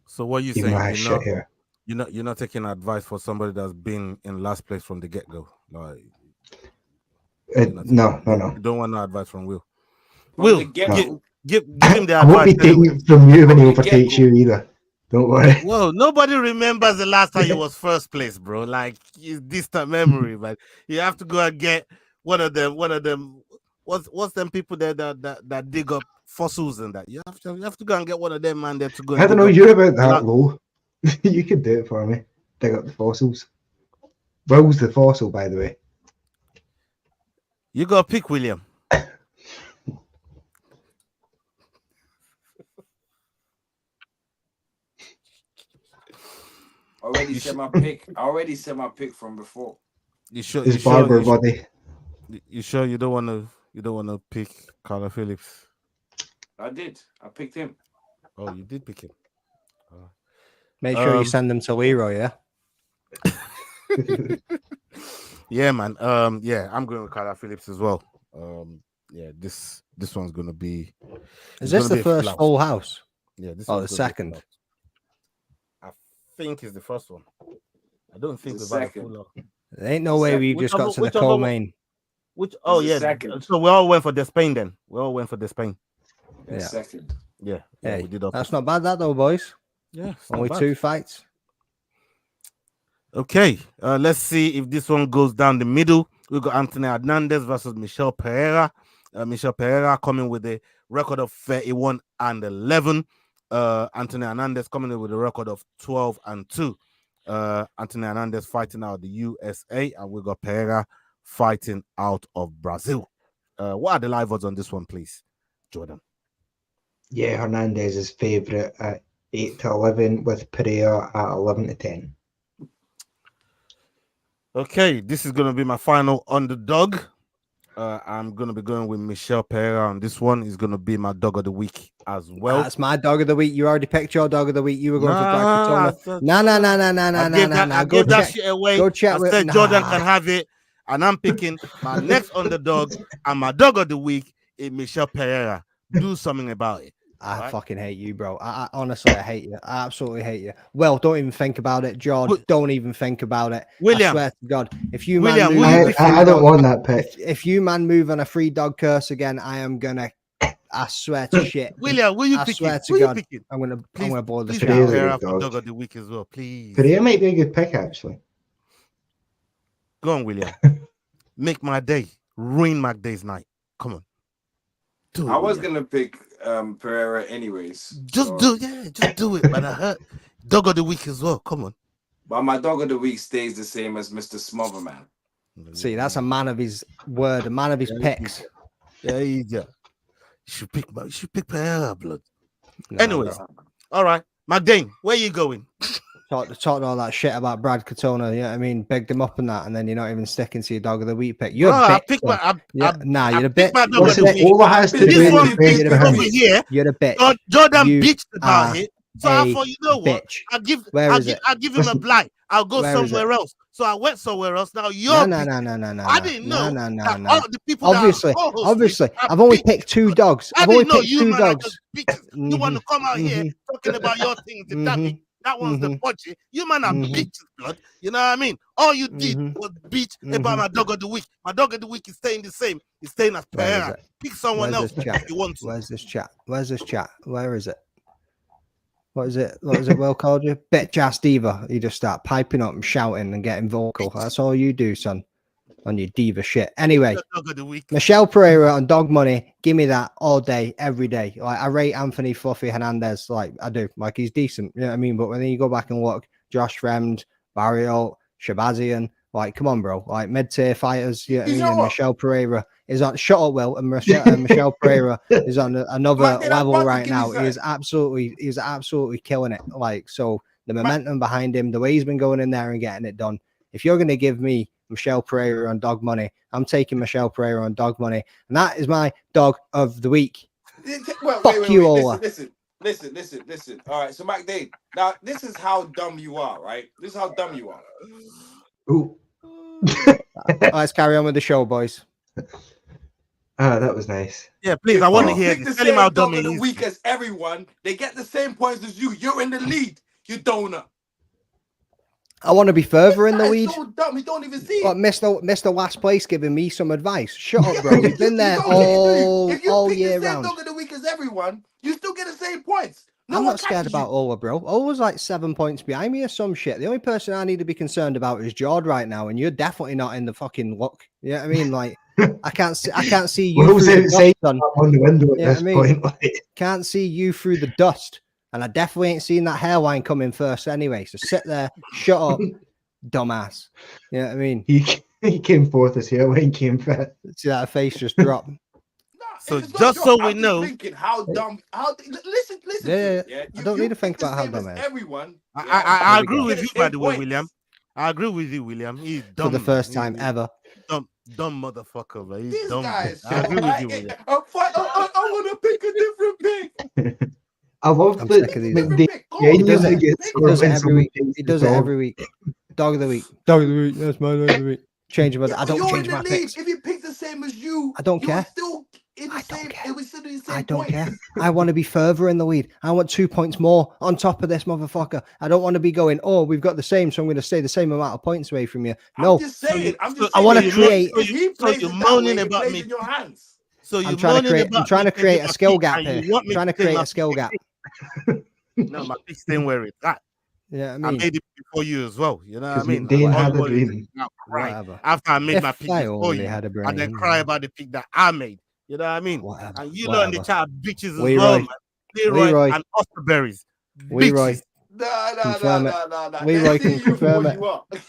So what are you saying? You're not taking advice for somebody that's been in last place from the get-go. Like, no. You don't want no advice from Will. Will, give him the advice. I won't be taking it from you when he overtakes you either. Don't worry. Well, nobody remembers the last time he was first place, bro. Like, it's distant memory, but you have to go and get one of them. What's them people there that dig up fossils and that? You have to go and get one of them, man. There to go. I don't know. You're about that low. You could do it for me. Dig up the fossils. Will's the fossil, by the way. You got to pick William. I already said my pick from before. His barber body. You sure you don't want to pick Kyler Phillips? I did. I picked him. Oh, you did pick him. Make sure you send them to Leroy, yeah? Yeah, man. I'm going with Kyler Phillips as well. This one's gonna be. Is this the first full house? Yeah, this. Oh, the second. I think it's the first one. I don't think we've had a full house. There ain't no way we just got to the co-main. Second. So we all went for the Spain then. We all went for the Spain. Yeah. Second. Yeah, hey, we did. That's not bad, that though, boys. Yeah, only 2 fights. Okay, let's see if this one goes down the middle. We got Anthony Hernandez versus Michel Pereira. Michel Pereira coming with a record of 31-11. Anthony Hernandez coming in with a record of 12-2. Anthony Hernandez fighting out of the USA, and we got Pereira fighting out of Brazil. What are the live odds on this one, please, Jordan? Yeah, Hernandez is favourite at 8-11 with Pereira at 11-10. Okay, this is going to be my final underdog. I'm gonna be going with Michelle Pereira on this one. Is gonna be my dog of the week as well. That's my dog of the week. You already picked your dog of the week. You were going for Brad Katona. I gave that shit away. Go check I said Jordan can have it, and I'm picking my next underdog and my dog of the week is Michelle Pereira. Do something about it. I fucking hate you, bro. I honestly, I hate you. I absolutely hate you. Well, don't even think about it, George. Don't even think about it. William, I swear to God, if you William, man, I don't want that pick. If you man move on a free dog curse again, I am gonna. I swear to shit. William, will you I pick swear it? to God, I'm gonna boil the shit out. Pereira for dog of the week as well, please. Pereira might be a good pick, actually. Go on, William. Make my day. Ruin my day's night. Come on. I was gonna pick Pereira anyways. Just do it, man. I heard dog of the week as well. Come on. But my dog of the week stays the same as Mr. Smotherman. See, that's a man of his word, a man of his picks. Yeah, you should pick Pereira, blood. Anyways, all right, McDane, where you going? Talking all that shit about Brad Katona, you know what I mean? Bigged him up and that, and then you're not even sticking to your dog of the week pick. You're a bitch. You're a bitch. All has to do over here. You're a bitch. Jordan bitched about it. So I thought, you know what? Bitch. I'll give him a blight. I'll go somewhere else. So I went somewhere else. Now you're no. I didn't know. No. All the people Obviously. I've only picked two dogs. I've only picked two dogs. You want to come out here talking about your things. That one's the budget. You man are bitches, blood. You know what I mean? All you did was bitch about my dog of the week. My dog of the week is staying the same. It's staying as Pereira. Pick someone else if you want to. Where's this chat? Where is it? What is it? Will called you? Bitch ass diva. You just start piping up and shouting and getting vocal. That's all you do, son. On your diva shit. Anyway, Michelle Pereira on Dog Money. Give me that all day, every day. Like I rate Anthony Fluffy Hernandez. Like I do. Like he's decent. You know what I mean? But when you go back and look, Josh Fremd, Barrios, Shabazian, like come on, bro. Like mid-tier fighters. You know what I mean? And Michelle Pereira is on. Shut up, Will. And Michelle Pereira is on another level right now. He's absolutely killing it. Like so, the momentum behind him, the way he's been going in there and getting it done. If you're going to give me Michelle Pereira on Dog Money, I'm taking Michelle Pereira on Dog Money, and that is my dog of the week. Fuck you, Ola. Listen. All right, so McDade, now this is how dumb you are, right? This is how dumb you are. Ooh. Let's carry on with the show, boys. That was nice. Yeah, please, I want to hear the this. Tell him how dumb dog of he the is. week as everyone. They get the same points as you. You're in the lead. You donut. I want to be further in the lead. So dumb. He don't even see it. But Mr. Last Place giving me some advice. Shut up, bro. You've been there all year round. Dog of the week as everyone, you still get the same points. I'm not scared about Ola, bro. Ola's like 7 points behind me or some shit. The only person I need to be concerned about is Jord right now, and you're definitely not in the fucking look. You know what I mean? Like I can't see you through the dust, son. On the window at this point. Like. Can't see you through the dust. And I definitely ain't seen that hairline coming first anyway. So sit there, shut up, dumbass. You know what I mean? He came fourth this year when he came fifth. See that face just drop. So just so we know, thinking how dumb. Listen. Yeah. I don't need to think about how dumb it is. Everyone. I agree with you, by the way, William. I agree with you, William. He's dumb. For the first time ever. Dumb motherfucker, bro. He's this dumb. Guy I agree with you, William. I want to pick a different pick. I love He does it every week. He does it every week. Dog of the week. Dog of the week. That's my dog of the week. Change him. I don't change my picks. If he picks the same as you, I don't care. Still in the same, I don't care. I want to be further in the lead. I want 2 points more on top of this motherfucker. I don't want to be going, oh, we've got the same, so I'm going to stay the same amount of points away from you. No. I'm just saying. I want to create. So you're moaning about me. In your hands. So you're I'm trying to create a skill gap here. I'm trying to create a skill gap. No, my pick's staying where it's at. Yeah, I made it before you as well. You know what I mean? Dane had a dream. After I made my pick before you, and then cry about the pick that I made. You know what I mean? And you know in the chat bitches as well, man. Leroy and Osterberries. Leroy. No. Leroy can confirm it.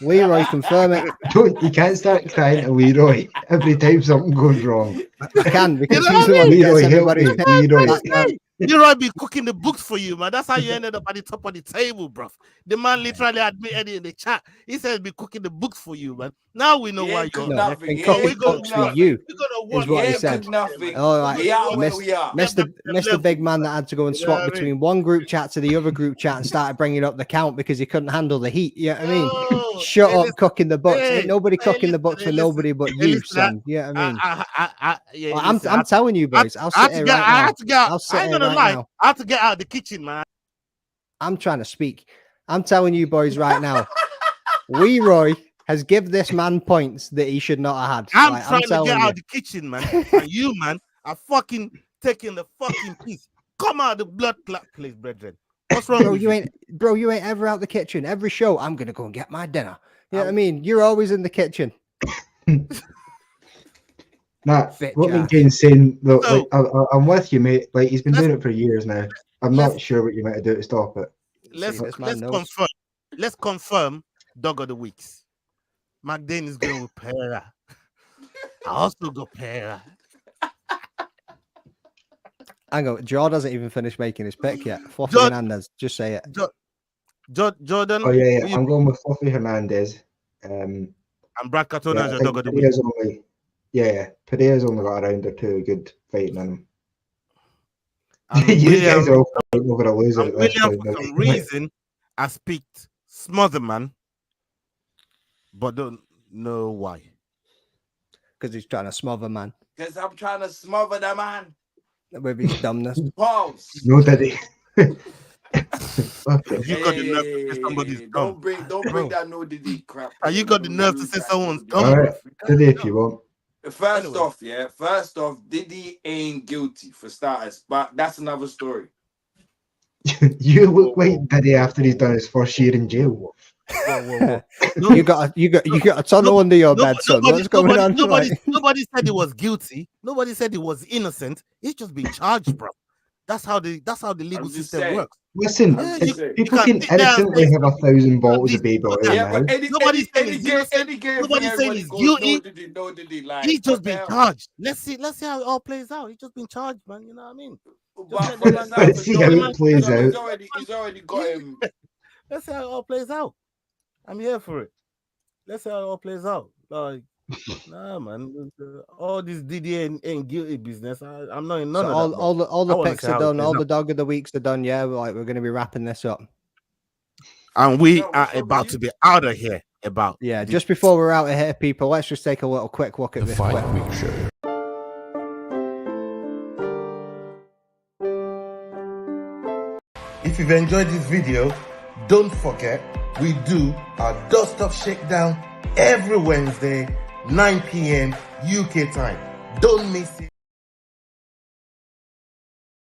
Leroy, confirm it. You can't start crying to Leroy every time something goes wrong. I can because he's the one who gets everybody's pick. Leroy be cooking the books for you, man. That's how you ended up at the top of the table, bro. The man literally admitted it in the chat. He said be cooking the books for you, man. Now we know why you're. No, they've been Yeah, cooking books for you. Is what he said. Nothing. All right, We are where we are. Mr. Big Man that had to go and swap between one group chat to the other group chat and started bringing up the count because he couldn't handle the heat. You know what I mean? Shut up, cooking the books. Ain't nobody cooking the books for nobody but you, son. Yeah, I mean, I'm telling you, boys. I'll sit here right now. I have to get out. I'll sit I ain't here gonna right lie. now. I have to get out of the kitchen, man. I'm trying to speak. I'm telling you, boys, right now. Leroy has given this man points that he should not have had. I'm trying to get out of the kitchen, man. And you, man, are fucking taking the fucking piece. Come out of the blood clot place, brethren. What's wrong with you? You ain't ever out the kitchen. Every show, I'm gonna go and get my dinner. You know what I mean? You're always in the kitchen. Nah, what McGain's saying, look, like, I'm with you, mate. Like, he's been doing it for years now. I'm not sure what you might do to stop it. Let's confirm Dog of the Weeks. McDane is going with Pereira. I also got Pereira. Hang on, Joe doesn't even finish making his pick yet. Fluffy Hernandez, just say it. Jordan. Oh yeah, I'm going with Fluffy Hernandez. And Brad Katona is your Dog of the Week. Pereira's only got a round or two good fighting in him. You guys are all fighting over a loser at this point. For some reason, I picked Smotherman, but don't know why. Because he's trying to smother man. Because I'm trying to smother the man. With his dumbness. Pause. No, daddy. You got the nerve to say somebody's dumb. Don't bring that no diddy crap. You got the nerve to say someone's dumb. All right, Diddy, if you want. First off, Diddy ain't guilty for starters, but that's another story. You look like Diddy after he's done his first year in jail. You got a tunnel under your bed, son. What's going on? Nobody said he was guilty. Nobody said he was innocent. He's just been charged, bro. That's how the legal system works. Listen, people can innocently have 1,000 bottles of baby oil. Nobody's saying he's guilty. He's just been charged. Let's see how it all plays out. He's just been charged, man. You know what I mean? Let's see how it plays out. He's already got him. Let's see how it all plays out. I'm here for it. Let's see how it all plays out. Like, nah, man. All this DD ain't guilty business. I'm not in none of that. All the picks are done. All the Dog of the Weeks are done. Yeah, we're going to be wrapping this up. And we are about to be out of here. Just before we're out of here, people, let's just take a little quick look at this Fight Week Show. If you've enjoyed this video, don't forget we do our Dust Up Shakedown every Wednesday, 9 p.m. UK time. Don't miss it.